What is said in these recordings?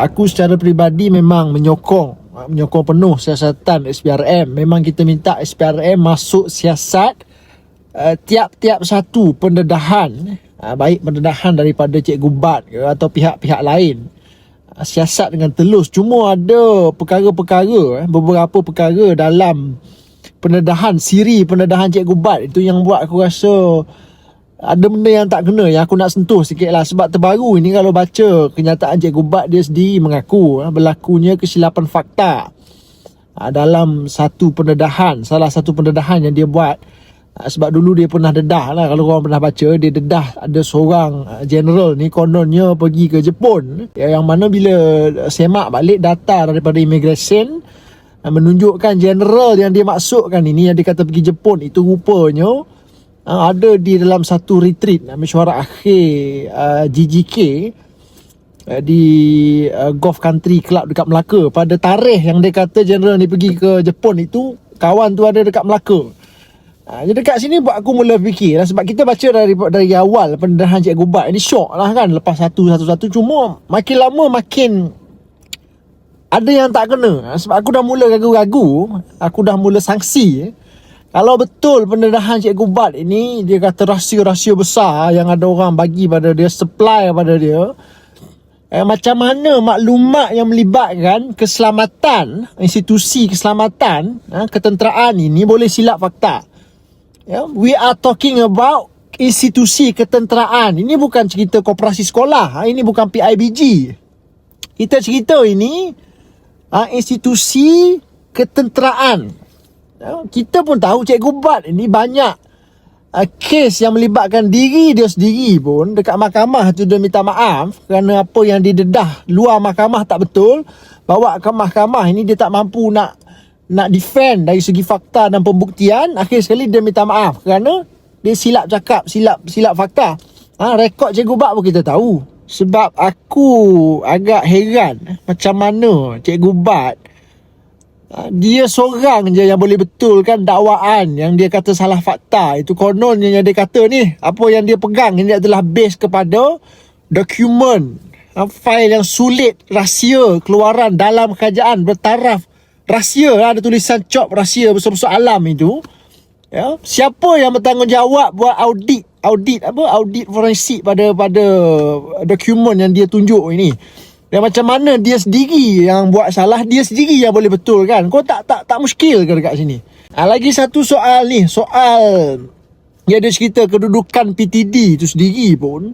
Aku secara peribadi memang menyokong penuh siasatan SPRM. Memang kita minta SPRM masuk siasat tiap-tiap satu pendedahan, baik pendedahan daripada Cikgu Bat ke atau pihak-pihak lain, siasat dengan telus. Cuma ada beberapa perkara dalam siri pendedahan Cikgu Bat itu yang buat aku rasa ada benda yang tak kena, yang aku nak sentuh sikit lah. Sebab terbaru ini kalau baca kenyataan Cikgu Bat, dia sendiri mengaku berlakunya kesilapan fakta dalam salah satu pendedahan yang dia buat. Sebab dulu dia pernah dedah lah, kalau korang pernah baca, dia dedah ada seorang general ni kononnya pergi ke Jepun, yang mana bila semak balik data daripada immigration menunjukkan general yang dia maksudkan ini, yang dia kata pergi Jepun, itu rupanya ada di dalam satu retreat mesyuarat akhir GGK di Golf Country Club dekat Melaka. Pada tarikh yang dia kata general ni pergi ke Jepun itu, kawan tu ada dekat Melaka. Jadi dekat sini buat aku mula fikir lah, sebab kita baca dari awal pendedahan Cikgu Bat ini syok lah kan, lepas satu. Cuma makin lama makin ada yang tak kena. Sebab aku dah mula ragu-ragu, aku dah mula sangsi. Kalau betul pendedahan Cikgu Bat ini, dia kata rahsia-rahsia besar yang ada orang bagi pada dia, supply pada dia, macam mana maklumat yang melibatkan keselamatan, institusi keselamatan, ketenteraan ini boleh silap fakta. We are talking about institusi ketenteraan. Ini bukan cerita koperasi sekolah, ini bukan PIBG. Kita cerita ini institusi ketenteraan. Kita pun tahu Cikgu Bat ini banyak kes yang melibatkan diri dia sendiri pun. Dekat mahkamah tu dia minta maaf kerana apa yang dia dedah luar mahkamah tak betul. Bawa ke mahkamah ini dia tak mampu nak defend dari segi fakta dan pembuktian. Akhir sekali dia minta maaf kerana dia silap cakap, silap fakta. Rekod Cikgu Bat pun kita tahu. Sebab aku agak heran macam mana Cikgu Bat, dia seorang je yang boleh betulkan dakwaan yang dia kata salah fakta. Itu kononnya yang dia kata ni, apa yang dia pegang ini adalah base kepada dokumen, fail yang sulit, rahsia, keluaran dalam kerajaan bertaraf rahsia. Ada tulisan cop rahsia besar-besar alam itu. Siapa yang bertanggungjawab buat audit forensik pada dokumen yang dia tunjuk ini? Dan macam mana dia sendiri yang buat salah, dia sendiri yang boleh betul kan? Kau tak muskil ke dekat sini? Lagi satu soal ni, soal dia ada cerita kedudukan PTD itu sendiri pun.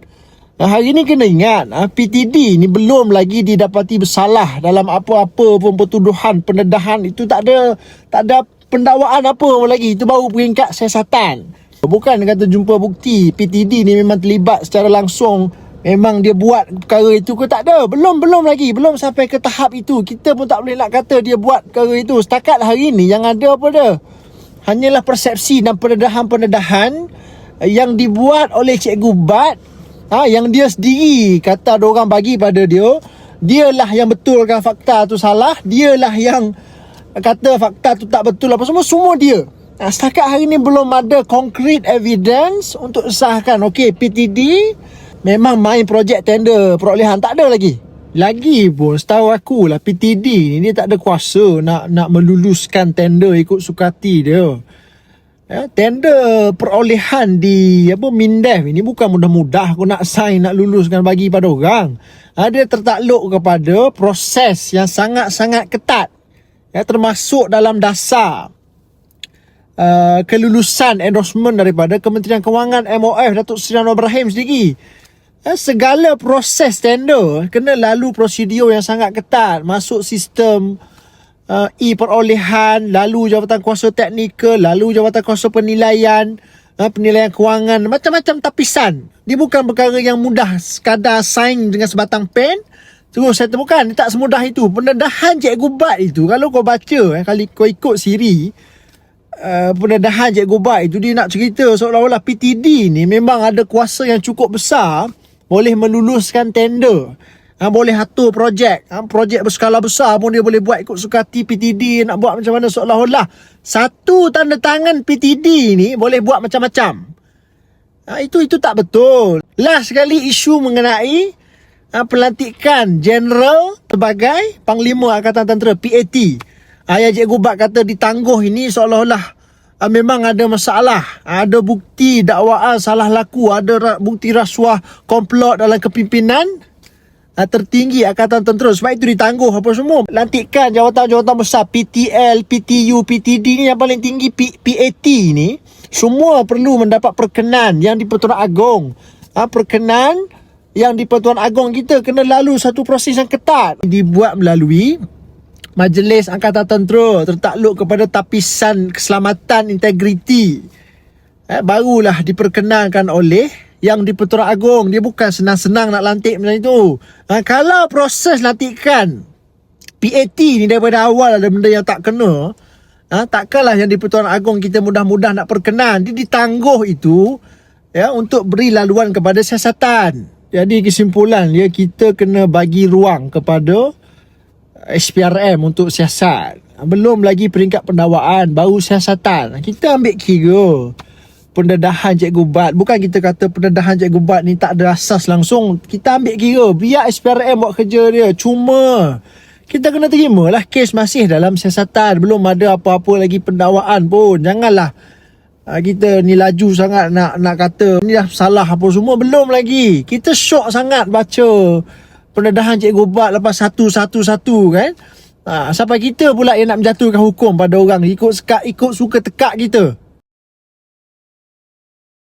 Hari ni kena ingat, PTD ni belum lagi didapati bersalah dalam apa-apa pun pertuduhan pendedahan. Itu tak ada pendakwaan apa lagi. Itu baru peringkat siasatan. Bukan kata jumpa bukti PTD ni memang terlibat secara langsung, memang dia buat perkara itu ke, tak ada. Belum lagi, belum sampai ke tahap itu. Kita pun tak boleh nak kata dia buat perkara itu. Setakat hari ni yang ada apa dia? Hanyalah persepsi dan pendedahan yang dibuat oleh Cikgu Bat, yang dia sendiri kata ada orang bagi pada dia. Dialah yang betulkan fakta tu salah, dialah yang kata fakta tu tak betul apa semua dia. Setakat hari ni belum ada concrete evidence untuk sahkan okey PTD memang main projek tender perolehan. Tak ada lagi pun setahu aku lah PTD ni dia tak ada kuasa nak meluluskan tender ikut sukati dia. Tender perolehan di MINDEF ini bukan mudah-mudah aku nak sign, nak luluskan bagi pada orang. Dia tertakluk kepada proses yang sangat-sangat ketat, termasuk dalam dasar kelulusan endorsement daripada Kementerian Kewangan MOF Datuk Seri Anwar Ibrahim sendiri. Segala proses tender kena lalu prosedur yang sangat ketat, masuk sistem perolehan, lalu jawatan kuasa teknikal, lalu jawatan kuasa penilaian, penilaian kewangan, macam-macam tapisan. Dia bukan perkara yang mudah sekadar sign dengan sebatang pen terus saya temukan. Dia tak semudah itu. Pendedahan Cikgu Bat itu, kalau kau baca, kalau kau ikut siri pendedahan Cikgu Bat itu, dia nak cerita seolah-olah PTD ni memang ada kuasa yang cukup besar, boleh meluluskan tender, boleh atur projek berskala besar pun dia boleh buat ikut sukati PTD nak buat macam mana, seolah-olah satu tanda tangan PTD ni boleh buat macam-macam. Itu tak betul. Last sekali isu mengenai pelantikan Jeneral sebagai Panglima Angkatan Tentera PAT. Yang Cikgu Bat kata ditangguh ini seolah-olah memang ada masalah, ada bukti dakwaan salah laku, ada bukti rasuah komplot dalam kepimpinan tertinggi Angkatan Tentera. Sebab itu ditangguh apa semua. Lantikan jawatan-jawatan besar PTL, PTU, PTD ni yang paling tinggi, PAT ni, semua perlu mendapat perkenan yang di-Pertuan Agong. Perkenan yang di-Pertuan Agong kita kena lalu satu proses yang ketat. Dibuat melalui Majlis Angkatan Tentera tertakluk kepada Tapisan Keselamatan Integriti. Barulah diperkenankan oleh yang di-Pertuan Agong. Dia bukan senang-senang nak lantik macam itu. Kalau proses lantikan PAT ni daripada awal ada benda yang tak kena, takkanlah yang di-Pertuan Agong kita mudah-mudah nak perkenan. Dia ditangguh itu untuk beri laluan kepada siasatan. Jadi kesimpulan dia, kita kena bagi ruang kepada SPRM untuk siasat. Belum lagi peringkat pendakwaan, baru siasatan. Kita ambil kira pendedahan Cikgu Bat. Bukan kita kata pendedahan Cikgu Bat ni tak ada asas langsung. Kita ambil kira, biar SPRM buat kerja dia. Cuma kita kena terimalah kes masih dalam siasatan. Belum ada apa-apa lagi pendakwaan pun. Janganlah kita ni laju sangat nak kata ni dah salah apa semua. Belum lagi. Kita syok sangat baca pendedahan Cikgu Bat lepas satu kan. Sampai kita pula yang nak menjatuhkan hukum pada orang ikut suka tekak kita.